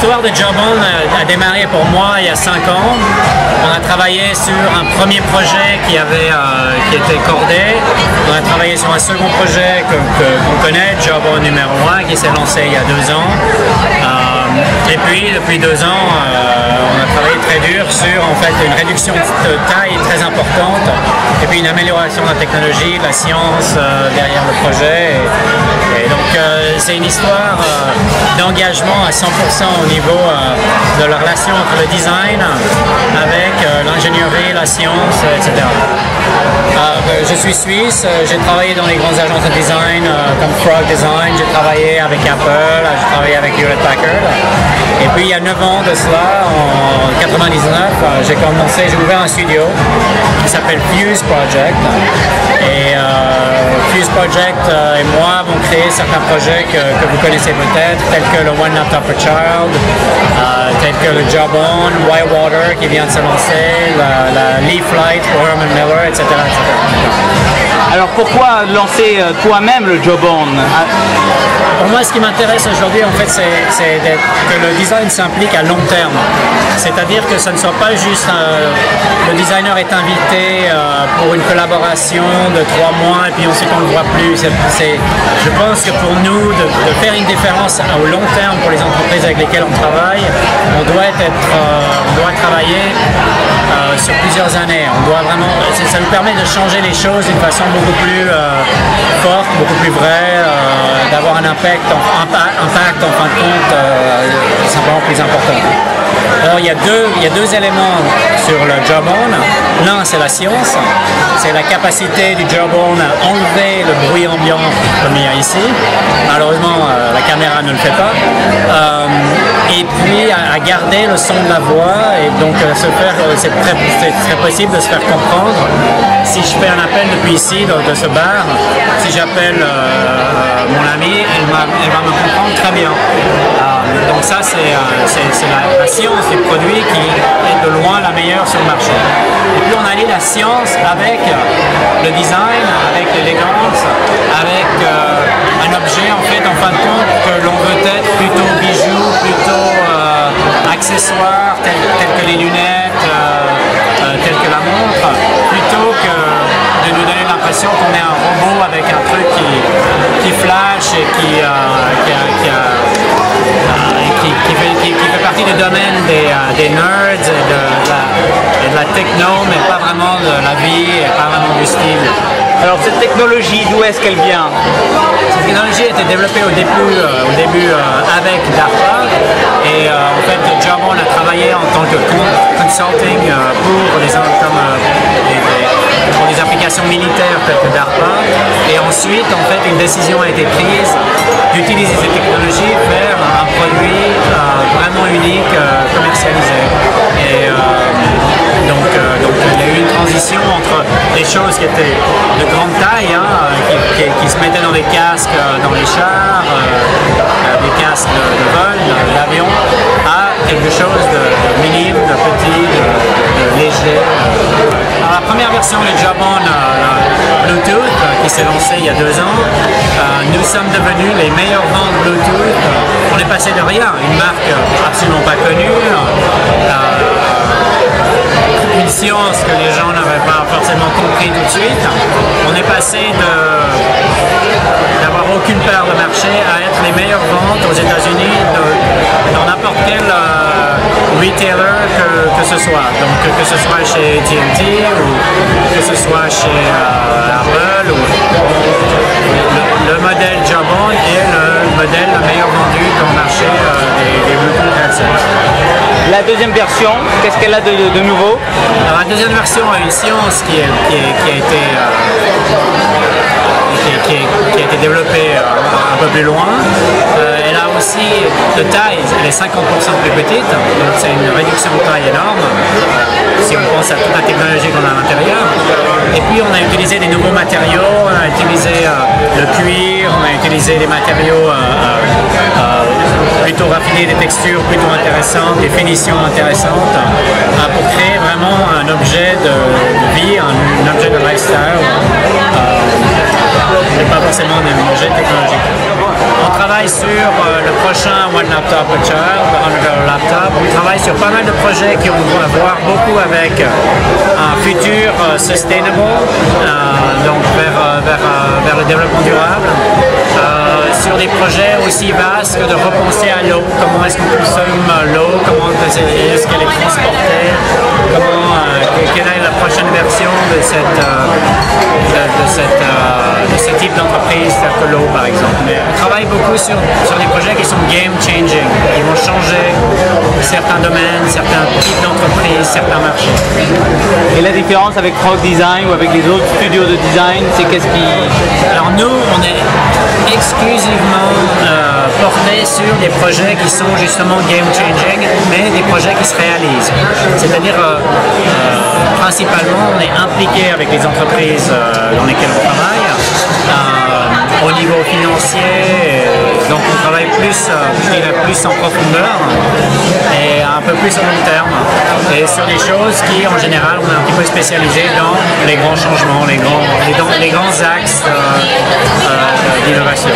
L'histoire de Jawbone a démarré pour moi il y a 5 ans. On a travaillé sur un premier projet qui était cordé. On a travaillé sur un second projet qu'on connaît, Jawbone numéro 1, qui s'est lancé il y a 2 ans. Et puis depuis 2 ans, on a travaillé très dur sur en fait une réduction de taille très importante et puis une amélioration de la technologie, de la science derrière le projet. Et donc c'est une histoire d'engagement à 100% au niveau de la relation entre le design avec l'ingénierie, la science, etc. Je suis suisse, j'ai travaillé dans les grandes agences de design comme Frog Design, j'ai travaillé avec Apple, j'ai travaillé avec Hewlett Packard. Et puis il y a 9 ans de cela, en 99, j'ai ouvert un studio qui s'appelle Fuse Project. Et Fuse Project et moi avons créé certains projets que vous connaissez peut-être, tels que le One Laptop per Child, tels que le Jawbone, Whitewater qui vient de se lancer, la Leaf Light pour Herman Miller, etc. Alors pourquoi lancer toi-même le Jawbone? Pour moi, ce qui m'intéresse aujourd'hui, en fait, c'est que le design s'implique à long terme. C'est-à-dire que ce ne soit pas juste le designer est invité pour une collaboration de 3 mois et puis ensuite on ne le voit plus. Je pense que pour nous, de faire une différence au long terme pour les entreprises avec lesquelles on travaille, on doit travailler sur plusieurs années. Ça nous permet de changer les choses d'une façon beaucoup plus forte, beaucoup plus vraie, d'avoir un impact en fin de compte simplement plus important. Alors il y a deux éléments sur le Jawbone. L'un c'est la science, c'est la capacité du Jawbone à enlever le bruit ambiant comme il y a ici. Malheureusement la caméra ne le fait pas. Et puis à garder le son de la voix et donc c'est très possible de se faire comprendre. Si je fais un appel depuis ici, de ce bar, si j'appelle mon ami, elle va me comprendre très bien. Donc ça c'est la science du produit qui est de loin la meilleure sur le marché. Et puis on allie la science avec le design, avec l'élégance, avec un objet en fait en fin de compte que l'on veut être plutôt bijou, plutôt accessoire, tel que les lunettes, tel que la montre, plutôt que de nous donner l'impression qu'on est un robot avec un truc qui flash et qui fait partie du domaine des nerds et de la techno, mais pas vraiment de la vie et pas vraiment du style. Alors cette technologie, d'où est-ce qu'elle vient? Cette technologie a été développée au début avec DARPA et en fait Jawbone a travaillé en tant que consulting pour des applications militaires telles que DARPA et ensuite en fait une décision a été prise d'utiliser cette technologie vers un produit vraiment unique, commercialisé. Et donc il y a eu une transition entre des choses qui étaient de grande taille, qui se mettaient dans des casques dans les chars, des casques de vol, d'avion, à quelque chose de minime, de petit, de léger. Alors, la première version de Jawbone Bluetooth qui s'est lancée il y a 2 ans, nous sommes devenus les meilleurs ventes Bluetooth. On est passé de rien, une marque absolument pas connue, une science que les gens n'avaient pas forcément compris tout de suite. On est passé d'avoir aucune part de marché à être les meilleures ventes aux États-Unis dans n'importe quel retailer que ce soit. Donc que ce soit chez AT&T ou que ce soit chez Apple. Le modèle Jawbone est le modèle le meilleur vendu dans le marché des Bluetooth headsets. La deuxième version, qu'est-ce qu'elle a de nouveau? Alors, la deuxième version a une science qui a été développée un peu plus loin. Elle a aussi de taille, elle est 50% plus petite, donc c'est une réduction de taille énorme si on pense à toute la technologie qu'on a à l'intérieur. Et puis on a utilisé des nouveaux matériaux, on a utilisé le cuir, on a utilisé des matériaux plutôt raffinés, des textures plutôt intéressantes, des finitions intéressantes pour créer vraiment un objet de vie, un objet de lifestyle. Et pas forcément un objet technologique. On travaille sur le prochain One Laptop per Child, start-up. On travaille sur pas mal de projets qui ont à voir beaucoup avec un futur sustainable, donc vers le développement durable. Sur des projets aussi vastes que de repenser à l'eau, comment est-ce qu'on consomme l'eau, comment est-ce qu'elle est transportée, quelle est la prochaine version de ce type d'entreprise, telle que l'eau par exemple. Mais on travaille beaucoup sur des projets qui sont game changing, qui vont changer certains domaines, certains types d'entreprises, certains marchés. Et la différence avec Frog Design ou avec les autres studios de design, c'est qu'est-ce qui... Alors nous, on est exclusivement porté sur des projets qui sont justement game changing, mais des projets qui se réalisent. C'est-à-dire, principalement, on est impliqué avec les entreprises dans lesquelles on travaille, au niveau financier, donc on travaille plus, je dirais plus en profondeur et un peu plus au long terme. Et sur des choses qui, en général, on est un petit peu spécialisé dans les grands changements, les grands axes d'innovation.